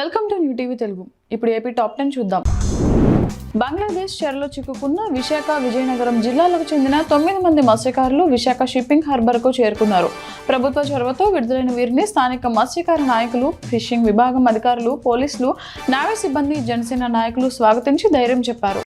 Welcome to new TV Telugu. ఇప్పుడు AP top 10 చూద్దాం. బంగ్లాదేశ్ చెరలో చిక్కుకున్న విశాఖ, విజయనగరం జిల్లాలకు చెందిన 9 మంది మత్స్యకారులు విశాఖ షిప్పింగ్ హార్బర్కు చేరుకున్నారు. ప్రభుత్వ చొరవతో విడుదలైన వీరిని స్థానిక మత్స్యకార నాయకులు, ఫిషింగ్ విభాగం అధికారులు, పోలీసులు, నావీ సిబ్బంది, జనసేన నాయకులు స్వాగతించి ధైర్యం చెప్పారు.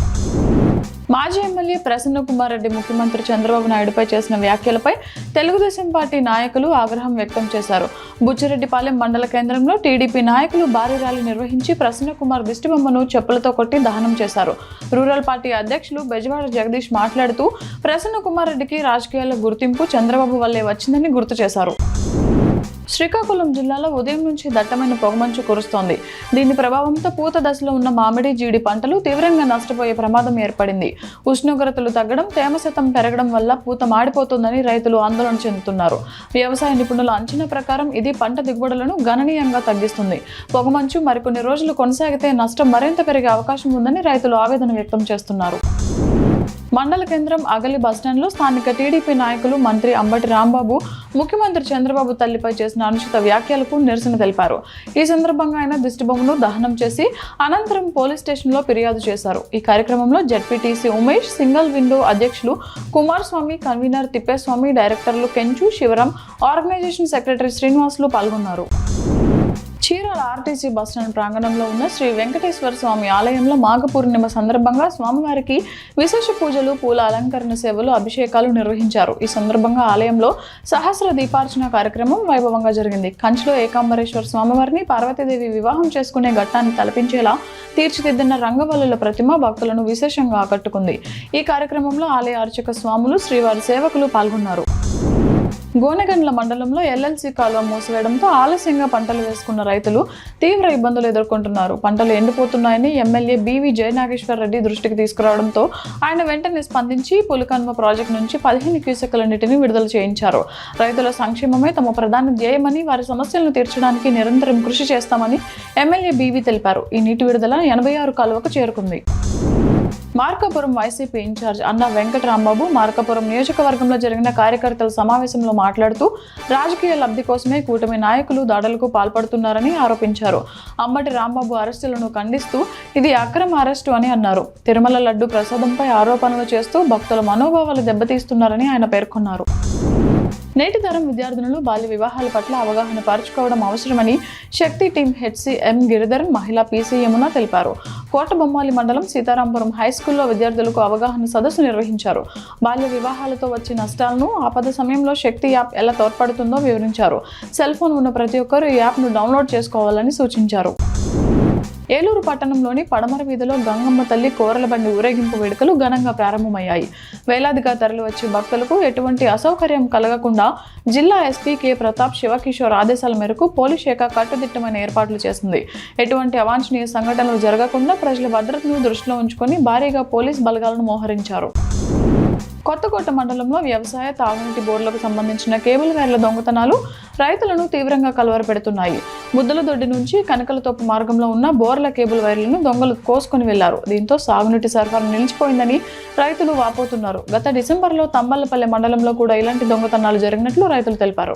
మాజీ ఎమ్మెల్యే ప్రసన్న కుమార్ రెడ్డి ముఖ్యమంత్రి చంద్రబాబు నాయుడుపై చేసిన వ్యాఖ్యలపై తెలుగుదేశం పార్టీ నాయకులు ఆగ్రహం వ్యక్తం చేశారు. బుచ్చిరెడ్డిపాలెం మండల కేంద్రంలో టీడీపీ నాయకులు భారీ ర్యాలీ నిర్వహించి ప్రసన్న కుమార్ దిష్టిబొమ్మను చెప్పులతో కొట్టి దహనం చేశారు. రూరల్ పార్టీ అధ్యక్షులు బెజవాడ జగదీష్ మాట్లాడుతూ ప్రసన్న కుమార్ రెడ్డికి రాజకీయాల గుర్తింపు చంద్రబాబు వల్లే వచ్చిందని గుర్తు చేశారు. శ్రీకాకుళం జిల్లాలో ఉదయం నుంచి దట్టమైన పొగమంచు కురుస్తోంది. దీని ప్రభావంతో పూత దశలో ఉన్న మామిడి, జీడి పంటలు తీవ్రంగా నష్టపోయే ప్రమాదం ఏర్పడింది. ఉష్ణోగ్రతలు తగ్గడం, తేమ శాతం పెరగడం వల్ల పూత మాడిపోతుందని రైతులు ఆందోళన చెందుతున్నారు. వ్యవసాయ నిపుణుల అంచనా ప్రకారం ఇది పంట దిగుబడులను గణనీయంగా తగ్గిస్తుంది. పొగమంచు మరికొన్ని రోజులు కొనసాగితే నష్టం మరింత పెరిగే అవకాశం ఉందని రైతులు ఆవేదన వ్యక్తం చేస్తున్నారు. మండల కేంద్రం అగలి బస్టాండ్లో స్థానిక టీడీపీ నాయకులు మంత్రి అంబటి రాంబాబు ముఖ్యమంత్రి చంద్రబాబు తల్లిపై చేసిన అనుచిత వ్యాఖ్యలకు నిరసన తెలిపారు. ఈ సందర్భంగా ఆయన దిష్టిబొమ్మను దహనం చేసి అనంతరం పోలీస్ స్టేషన్లో ఫిర్యాదు చేశారు. ఈ కార్యక్రమంలో జెడ్పీటీసీ ఉమేష్, సింగిల్ విండో అధ్యక్షులు కుమారస్వామి, కన్వీనర్ తిప్పేస్వామి, డైరెక్టర్లు కెంచు, శివరాం, ఆర్గనైజేషన్ సెక్రటరీ శ్రీనివాసులు పాల్గొన్నారు. చీరాల ఆర్టీసీ బస్టాండ్ ప్రాంగణంలో ఉన్న శ్రీ వెంకటేశ్వర స్వామి ఆలయంలో మాఘ పూర్ణిమ సందర్భంగా స్వామివారికి విశేష పూజలు, పూల అలంకరణ సేవలు, అభిషేకాలు నిర్వహించారు. ఈ సందర్భంగా ఆలయంలో సహస్ర దీపార్చన కార్యక్రమం వైభవంగా జరిగింది. కంచిలో ఏకాంబరేశ్వర స్వామివారిని పార్వతీదేవి వివాహం చేసుకునే ఘట్టాన్ని తలపించేలా తీర్చిదిద్దిన రంగవల్లుల ప్రతిమ భక్తులను విశేషంగా ఆకట్టుకుంది. ఈ కార్యక్రమంలో ఆలయ అర్చక స్వాములు, శ్రీవారి సేవకులు పాల్గొన్నారు. గోనెగండ్ల మండలంలో ఎల్ఎల్సీ కాలువ మూసివేయడంతో ఆలస్యంగా పంటలు వేసుకున్న రైతులు తీవ్ర ఇబ్బందులు ఎదుర్కొంటున్నారు. పంటలు ఎండిపోతున్నాయని ఎమ్మెల్యే బివి జయనాగేశ్వర రెడ్డి దృష్టికి తీసుకురావడంతో ఆయన వెంటనే స్పందించి పులికన్మ ప్రాజెక్టు నుంచి 15 క్యూసెక్కుల నీటిని విడుదల చేయించారు. రైతుల సంక్షేమమే తమ ప్రధాన ధ్యేయమని, వారి సమస్యలను తీర్చడానికి నిరంతరం కృషి చేస్తామని ఎమ్మెల్యే బివి తెలిపారు. ఈ నీటి విడుదల 86 కాలువకు చేరుకుంది. మార్కాపురం వైసీపీ ఇన్ఛార్జ్ అన్న వెంకటరాంబాబు మార్కాపురం నియోజకవర్గంలో జరిగిన కార్యకర్తల సమావేశంలో మాట్లాడుతూ రాజకీయ లబ్ధి కోసమే కూటమి నాయకులు దాడులకు పాల్పడుతున్నారని ఆరోపించారు. అంబటి రాంబాబు అరెస్టులను ఖండిస్తూ ఇది అక్రమ అరెస్టు అని అన్నారు. తిరుమల లడ్డు ప్రసాదంపై ఆరోపణలు చేస్తూ భక్తుల మనోభావాలు దెబ్బతీస్తున్నారని ఆయన పేర్కొన్నారు. నేటి తరం విద్యార్థినులు బాల్య వివాహాల పట్ల అవగాహన పరుచుకోవడం అవసరమని శక్తి టీం హెచ్సి ఎం గిరిధర్, మహిళా పీసీ యమున తెలిపారు. కోటబొమ్మాలి మండలం సీతారాంపురం హైస్కూల్లో విద్యార్థులకు అవగాహన సదస్సు నిర్వహించారు. బాల్య వివాహాలతో వచ్చే నష్టాలను, ఆపద సమయంలో శక్తి యాప్ ఎలా తోడ్పడుతుందో వివరించారు. సెల్ ఫోన్ ఉన్న ప్రతి ఒక్కరూ ఈ యాప్ను డౌన్లోడ్ చేసుకోవాలని సూచించారు. ఏలూరు పట్టణంలోని పడమర వీధిలో గంగమ్మ తల్లి కోరల బండి ఊరేగింపు వేడుకలు ఘనంగా ప్రారంభమయ్యాయి. వేలాదిగా తరలివచ్చే భక్తులకు ఎటువంటి అసౌకర్యం కలగకుండా జిల్లా ఎస్పీ కె ప్రతాప్ శివకిషోర్ ఆదేశాల మేరకు పోలీస్ శాఖ కట్టుదిట్టమైన ఏర్పాట్లు చేసింది. ఎటువంటి అవాంఛనీయ సంఘటనలు జరగకుండా ప్రజల భద్రతను దృష్టిలో ఉంచుకొని భారీగా పోలీస్ బలగాలను మోహరించారు. కొత్తకోట మండలంలో వ్యవసాయ, తాగునీటి బోర్లకు సంబంధించిన కేబుల్ వైర్ల దొంగతనాలు రైతులను తీవ్రంగా కలవరపెడుతున్నాయి. ముద్దలదొడ్డి నుంచి కనకలతోపు మార్గంలో ఉన్న బోర్ల కేబుల్ వైర్లను దొంగలు కోసుకొని వెళ్లారు. దీంతో సాగునీటి సరఫరా నిలిచిపోయిందని రైతులు వాపోతున్నారు. గత డిసెంబర్లో తంబళ్లపల్లె మండలంలో కూడా ఇలాంటి దొంగతనాలు జరిగినట్లు రైతులు తెలిపారు.